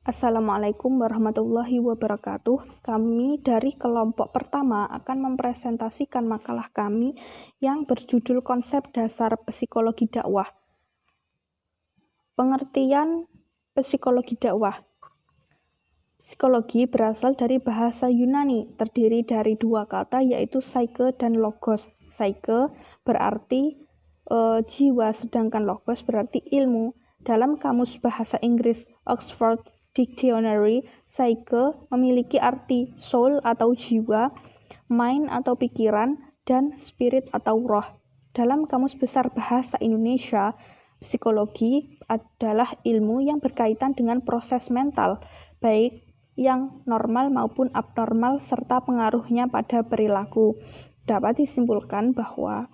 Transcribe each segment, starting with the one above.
Assalamualaikum warahmatullahi wabarakatuh. Kami dari kelompok pertama akan mempresentasikan makalah kami yang berjudul Konsep Dasar Psikologi Dakwah. Pengertian psikologi dakwah. Psikologi berasal dari bahasa Yunani, terdiri dari dua kata yaitu psyche dan logos. Psyche berarti jiwa, sedangkan logos berarti ilmu. Dalam kamus bahasa Inggris Oxford Dictionary, psyche memiliki arti soul atau jiwa, mind atau pikiran, dan spirit atau roh. Dalam kamus besar bahasa Indonesia, psikologi adalah ilmu yang berkaitan dengan proses mental, baik yang normal maupun abnormal serta pengaruhnya pada perilaku. Dapat disimpulkan bahwa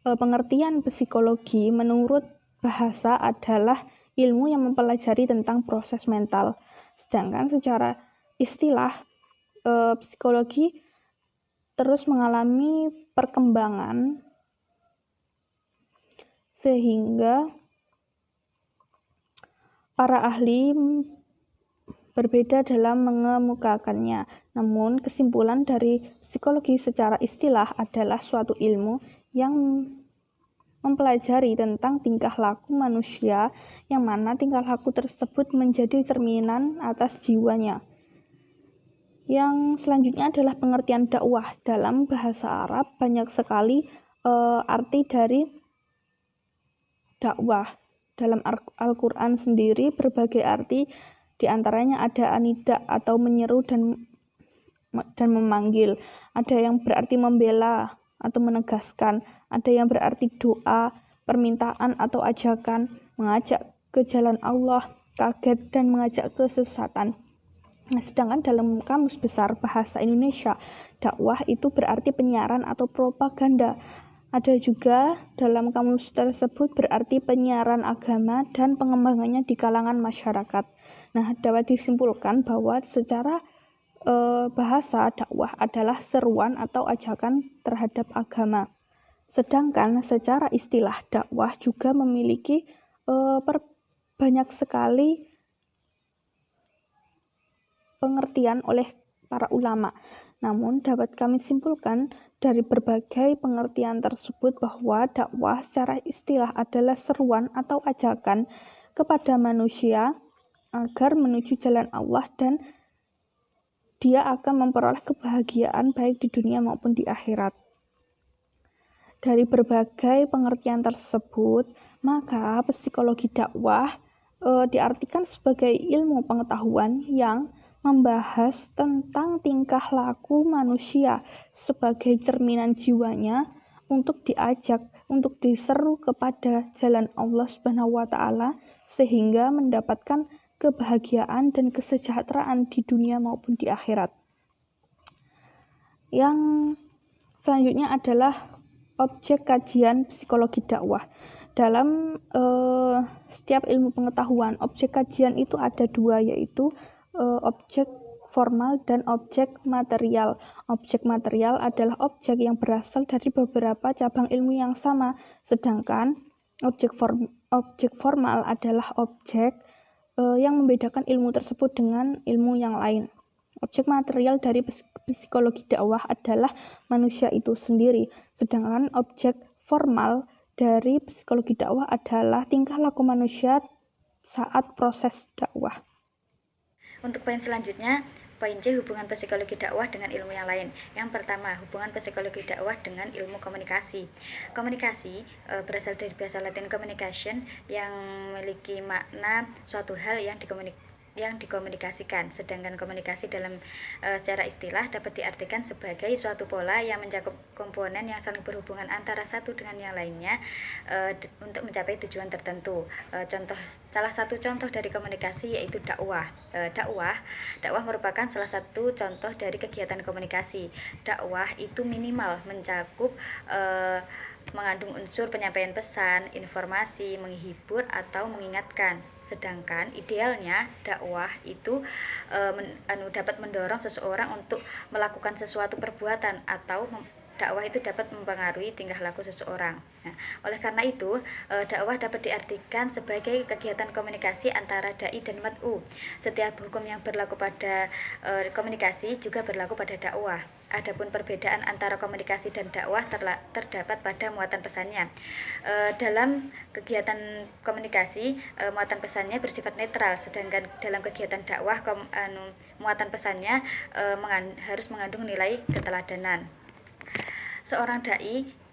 pengertian psikologi menurut bahasa adalah ilmu yang mempelajari tentang proses mental. Sedangkan secara istilah, psikologi terus mengalami perkembangan sehingga para ahli berbeda dalam mengemukakannya. Namun, kesimpulan dari psikologi secara istilah adalah suatu ilmu yang mempelajari tentang tingkah laku manusia, yang mana tingkah laku tersebut menjadi cerminan atas jiwanya. Yang selanjutnya adalah pengertian dakwah. Dalam bahasa Arab banyak sekali arti dari dakwah. Dalam Al-Quran sendiri berbagai arti, diantaranya ada anida atau menyeru dan memanggil. Ada yang berarti membela atau menegaskan, ada yang berarti doa, permintaan atau ajakan, mengajak ke jalan Allah, kaget dan mengajak ke kesesatan. Nah, sedangkan dalam kamus besar bahasa Indonesia, dakwah itu berarti penyiaran atau propaganda. Ada juga dalam kamus tersebut berarti penyiaran agama dan pengembangannya di kalangan masyarakat. Nah, dapat disimpulkan bahwa secara bahasa dakwah adalah seruan atau ajakan terhadap agama. Sedangkan secara istilah dakwah juga memiliki banyak sekali pengertian oleh para ulama. Namun dapat kami simpulkan dari berbagai pengertian tersebut bahwa dakwah secara istilah adalah seruan atau ajakan kepada manusia agar menuju jalan Allah dan dia akan memperoleh kebahagiaan baik di dunia maupun di akhirat. Dari berbagai pengertian tersebut, maka psikologi dakwah diartikan sebagai ilmu pengetahuan yang membahas tentang tingkah laku manusia sebagai cerminan jiwanya untuk diajak, untuk diseru kepada jalan Allah Subhanahu wa Ta'ala sehingga mendapatkan kebahagiaan dan kesejahteraan di dunia maupun di akhirat. Yang selanjutnya adalah objek kajian psikologi dakwah. Dalam setiap ilmu pengetahuan, objek kajian itu ada dua, yaitu objek formal dan objek material. Objek material adalah objek yang berasal dari beberapa cabang ilmu yang sama, sedangkan objek formal adalah objek yang membedakan ilmu tersebut dengan ilmu yang lain. Objek material dari psikologi dakwah adalah manusia itu sendiri, sedangkan objek formal dari psikologi dakwah adalah tingkah laku manusia saat proses dakwah. Untuk poin selanjutnya, poin C, hubungan psikologi dakwah dengan ilmu yang lain. Yang pertama, hubungan psikologi dakwah dengan ilmu komunikasi. Komunikasi berasal dari bahasa Latin communication yang memiliki makna suatu hal yang dikomunikasikan. Sedangkan komunikasi dalam secara istilah dapat diartikan sebagai suatu pola yang mencakup komponen yang saling berhubungan antara satu dengan yang lainnya untuk mencapai tujuan tertentu. Salah satu contoh dari komunikasi yaitu dakwah. Dakwah merupakan salah satu contoh dari kegiatan komunikasi. Dakwah itu minimal mencakup mengandung unsur penyampaian pesan, informasi, menghibur atau mengingatkan. Sedangkan idealnya dakwah itu dapat mendorong seseorang untuk melakukan sesuatu perbuatan atau dakwah itu dapat mempengaruhi tingkah laku seseorang. Nah, oleh karena itu, dakwah dapat diartikan sebagai kegiatan komunikasi antara dai dan mad'u. Setiap hukum yang berlaku pada komunikasi juga berlaku pada dakwah. Adapun perbedaan antara komunikasi dan dakwah terdapat pada muatan pesannya. Dalam kegiatan komunikasi, muatan pesannya bersifat netral, sedangkan dalam kegiatan dakwah muatan pesannya harus mengandung nilai keteladanan. Seorang dai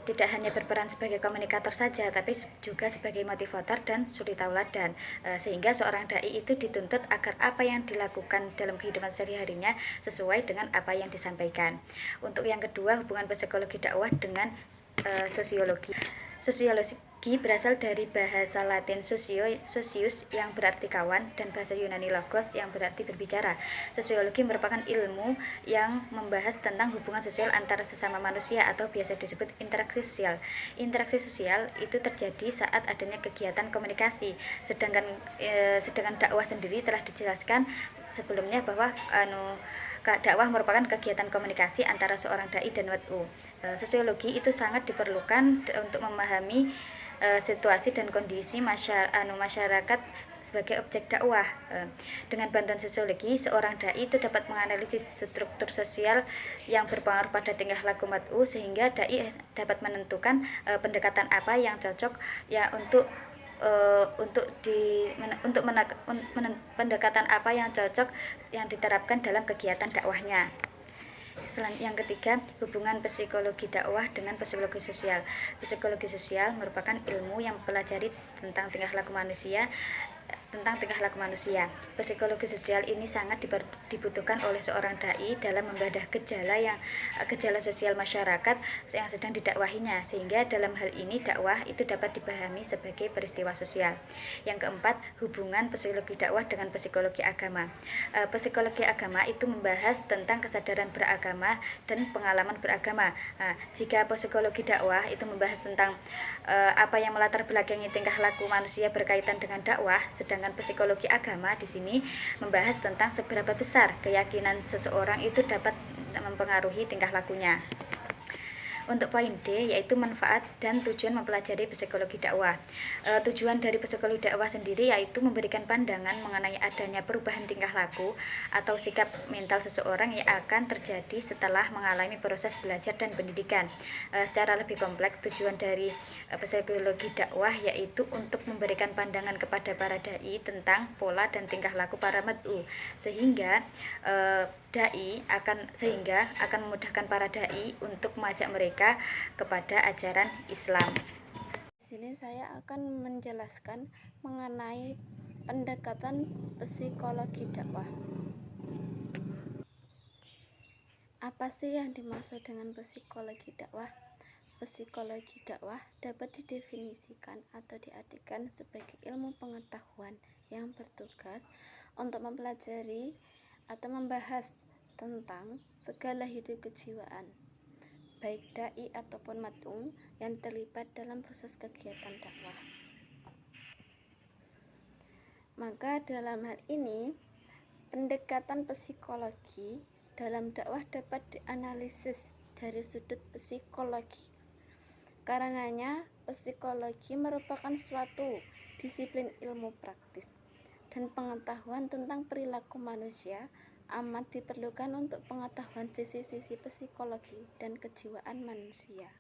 tidak hanya berperan sebagai komunikator saja, tapi juga sebagai motivator dan suri tauladan, sehingga seorang dai itu dituntut agar apa yang dilakukan dalam kehidupan sehari-harinya sesuai dengan apa yang disampaikan. Untuk yang kedua, hubungan psikologi dakwah dengan sosiologi. Sosiologi berasal dari bahasa Latin socius yang berarti kawan dan bahasa Yunani logos yang berarti berbicara. Sosiologi merupakan ilmu yang membahas tentang hubungan sosial antara sesama manusia atau biasa disebut interaksi sosial. Interaksi sosial itu terjadi saat adanya kegiatan komunikasi. Sedangkan dakwah sendiri telah dijelaskan sebelumnya bahwa dakwah merupakan kegiatan komunikasi antara seorang dai dan mad'u. Sosiologi itu sangat diperlukan untuk memahami situasi dan kondisi masyarakat sebagai objek dakwah. Dengan bantuan sosiologi, seorang dai itu dapat menganalisis struktur sosial yang berpengaruh pada tingkah laku mad'u, sehingga dai dapat menentukan pendekatan apa yang cocok ya pendekatan apa yang cocok yang diterapkan dalam kegiatan dakwahnya. Yang ketiga, hubungan psikologi dakwah dengan psikologi sosial. Psikologi sosial merupakan ilmu yang mempelajari tentang tingkah laku manusia. Psikologi sosial ini sangat dibutuhkan oleh seorang dai dalam membedah gejala sosial masyarakat yang sedang didakwahinya, sehingga dalam hal ini dakwah itu dapat dipahami sebagai peristiwa sosial. Yang keempat, hubungan psikologi dakwah dengan psikologi agama. Psikologi agama itu membahas tentang kesadaran beragama dan pengalaman beragama. Jika psikologi dakwah itu membahas tentang apa yang melatar belakangi tingkah laku manusia berkaitan dengan dakwah, sedangkan psikologi agama di sini membahas tentang seberapa besar keyakinan seseorang itu dapat mempengaruhi tingkah lakunya. Untuk poin D, yaitu manfaat dan tujuan mempelajari psikologi dakwah. Tujuan dari psikologi dakwah sendiri yaitu memberikan pandangan mengenai adanya perubahan tingkah laku atau sikap mental seseorang yang akan terjadi setelah mengalami proses belajar dan pendidikan. Secara lebih kompleks, tujuan dari psikologi dakwah yaitu untuk memberikan pandangan kepada para dai tentang pola dan tingkah laku para mad'u, sehingga akan memudahkan para dai untuk mengajak mereka kepada ajaran Islam. Di sini saya akan menjelaskan mengenai pendekatan psikologi dakwah. Apa sih yang dimaksud dengan psikologi dakwah? Psikologi dakwah dapat didefinisikan atau diartikan sebagai ilmu pengetahuan yang bertugas untuk mempelajari atau membahas tentang segala hidup kejiwaan, baik dai ataupun mad'u yang terlibat dalam proses kegiatan dakwah. Maka dalam hal ini, pendekatan psikologi dalam dakwah dapat dianalisis dari sudut psikologi. Karenanya, psikologi merupakan suatu disiplin ilmu praktis dan pengetahuan tentang perilaku manusia amat diperlukan untuk pengetahuan sisi-sisi psikologi dan kejiwaan manusia.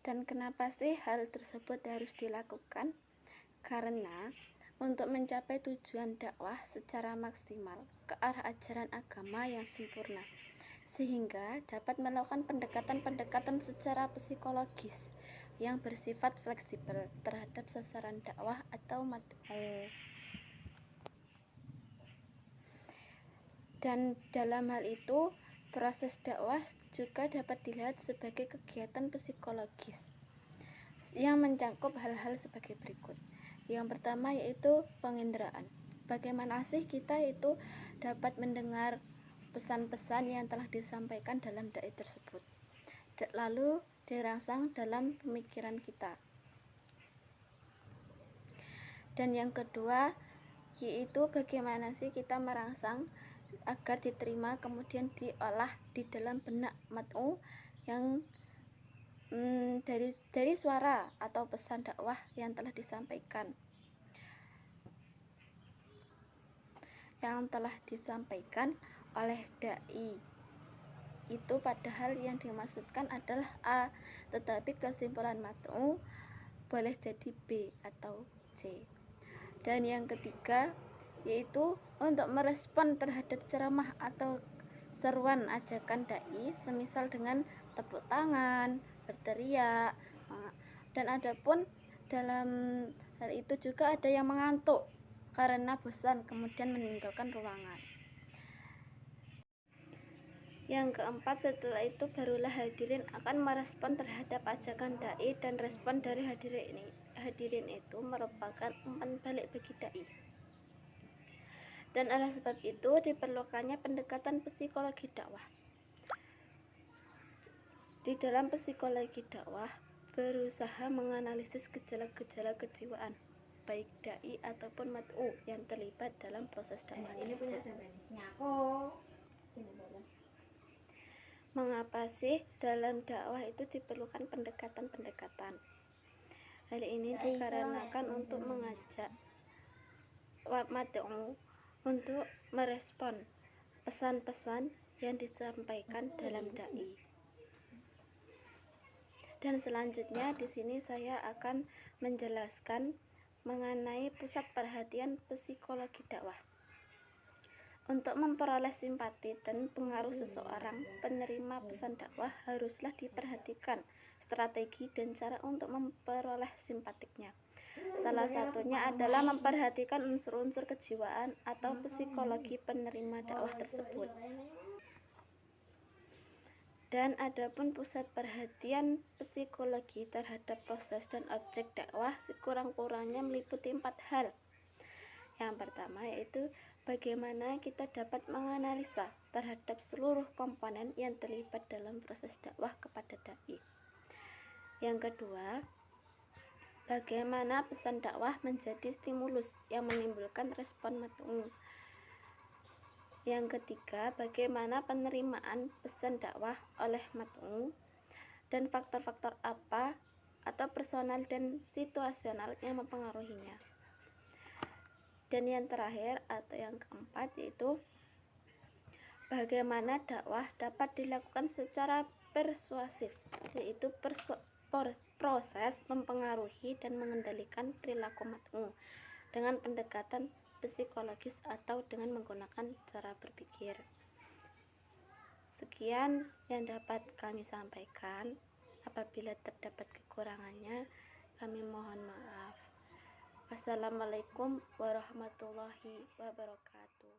Dan kenapa sih hal tersebut harus dilakukan? Karena untuk mencapai tujuan dakwah secara maksimal ke arah ajaran agama yang sempurna, sehingga dapat melakukan pendekatan-pendekatan secara psikologis yang bersifat fleksibel terhadap sasaran dakwah atau mad'u. Dan dalam hal itu, proses dakwah juga dapat dilihat sebagai kegiatan psikologis yang mencakup hal-hal sebagai berikut. Yang pertama yaitu penginderaan. Bagaimana sih kita itu dapat mendengar pesan-pesan yang telah disampaikan dalam dai tersebut, lalu dirangsang dalam pemikiran kita. Dan yang kedua yaitu bagaimana sih kita merangsang agar diterima, kemudian diolah di dalam benak mat'u yang dari suara atau pesan dakwah yang telah disampaikan oleh dai itu, padahal yang dimaksudkan adalah A, tetapi kesimpulan mat'u boleh jadi B atau C. Dan yang ketiga yaitu untuk merespon terhadap ceramah atau seruan ajakan dai, semisal dengan tepuk tangan, berteriak, dan adapun dalam hal itu juga ada yang mengantuk karena bosan kemudian meninggalkan ruangan. Yang keempat, setelah itu barulah hadirin akan merespon terhadap ajakan dai, dan respon dari hadirin itu merupakan umpan balik bagi dai. Dan oleh sebab itu diperlukannya pendekatan psikologi dakwah. Di dalam psikologi dakwah berusaha menganalisis gejala-gejala kejiwaan baik dai ataupun mat'u yang terlibat dalam proses dakwah tersebut. Mengapa sih dalam dakwah itu diperlukan pendekatan-pendekatan? Hal ini dikarenakan untuk mengajak mat'u untuk merespon pesan-pesan yang disampaikan dalam dai. Dan selanjutnya di sini saya akan menjelaskan mengenai pusat perhatian psikologi dakwah. Untuk memperoleh simpati dan pengaruh seseorang penerima pesan dakwah haruslah diperhatikan strategi dan cara untuk memperoleh simpatiknya. Salah satunya adalah memperhatikan unsur-unsur kejiwaan atau psikologi penerima dakwah tersebut. Dan adapun pusat perhatian psikologi terhadap proses dan objek dakwah sekurang-kurangnya meliputi 4 hal. Yang pertama yaitu bagaimana kita dapat menganalisa terhadap seluruh komponen yang terlibat dalam proses dakwah kepada dai. Yang kedua, bagaimana pesan dakwah menjadi stimulus yang menimbulkan respon mat'u. Yang ketiga, bagaimana penerimaan pesan dakwah oleh mat'u dan faktor-faktor apa atau personal dan situasional yang mempengaruhinya. Dan yang terakhir atau yang keempat yaitu bagaimana dakwah dapat dilakukan secara persuasif, yaitu proses mempengaruhi dan mengendalikan perilaku mat'u dengan pendekatan psikologis atau dengan menggunakan cara berpikir. Sekian yang dapat kami sampaikan. Apabila terdapat kekurangannya, kami mohon maaf. Wassalamualaikum warahmatullahi wabarakatuh.